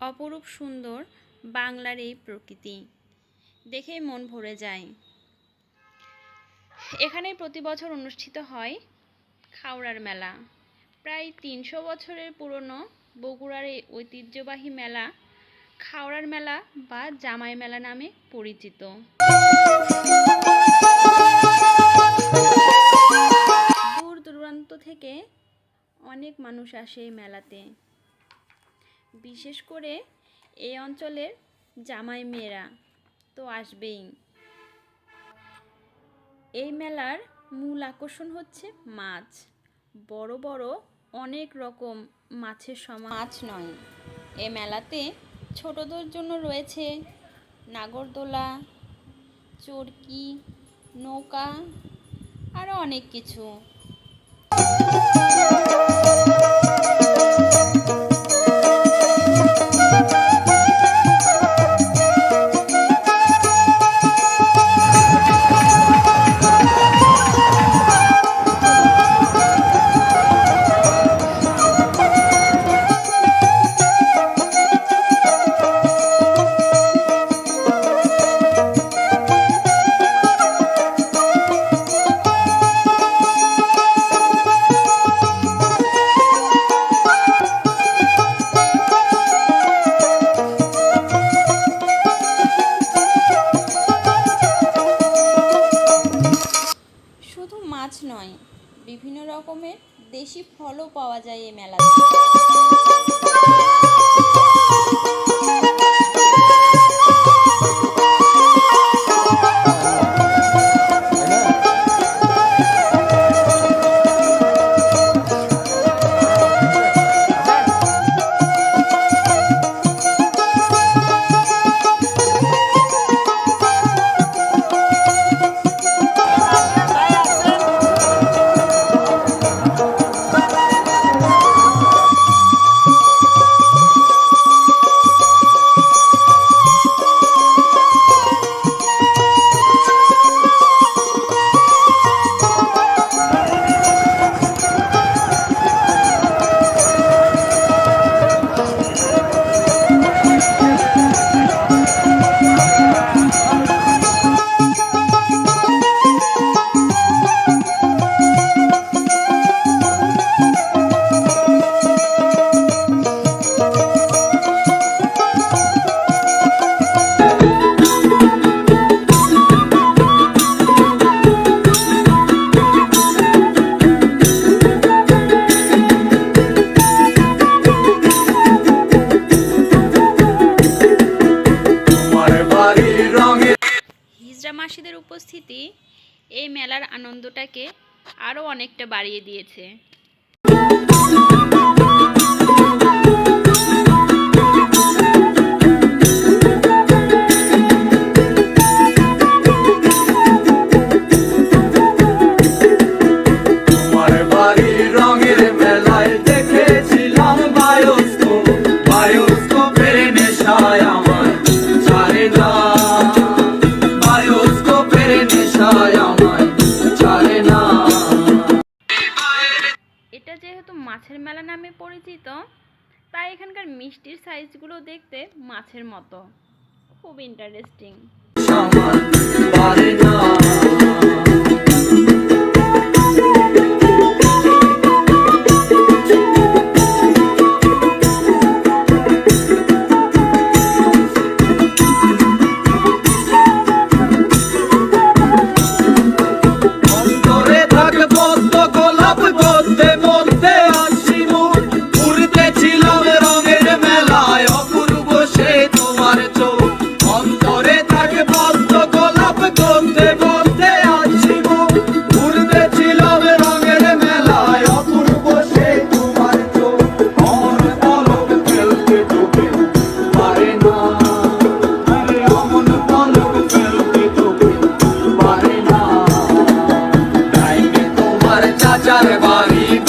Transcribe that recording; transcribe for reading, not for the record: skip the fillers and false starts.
অপরূপ সুন্দর বাংলার এই প্রকৃতি দেখে মন ভরে যায়। এখানে প্রতি বছর অনুষ্ঠিত হয় খাওড়ার মেলা। প্রায় ৩০০ বছরের পুরনো বগুড়ার এই ঐতিহ্যবাহী মেলা খাওড়ার মেলা বা জামাই মেলা নামে পরিচিত। দূর দূরান্ত থেকে অনেক মানুষ আসে এই মেলাতে, বিশেষ করে এই অঞ্চলের জামাই মেয়েরা তো আসবেই। এই মেলার মূল আকর্ষণ হচ্ছে মাছ। বড় বড় অনেক রকম মাছের মাছ নয়, এই মেলাতে ছোটদের জন্য রয়েছে নাগরদোলা, চরকি, নৌকা আরও অনেক কিছু। মাছ নয়, বিভিন্ন রকমের দেশি ফলও পাওয়া যায় এই মেলাতে। মাসিদের উপস্থিতি এই মেলার আনন্দটাকে আরও অনেকটা বাড়িয়ে দিয়েছে। এটা যেহেতু মাছের মেলা নামে পরিচিত, তাই এখানকার মিষ্টির সাইজগুলো দেখতে মাছের মতো, খুব ইন্টারেস্টিং। অন্তরে থাকে পদ্ম গোলাপ, গন্ধে গন্ধে আছি চার বাড়ি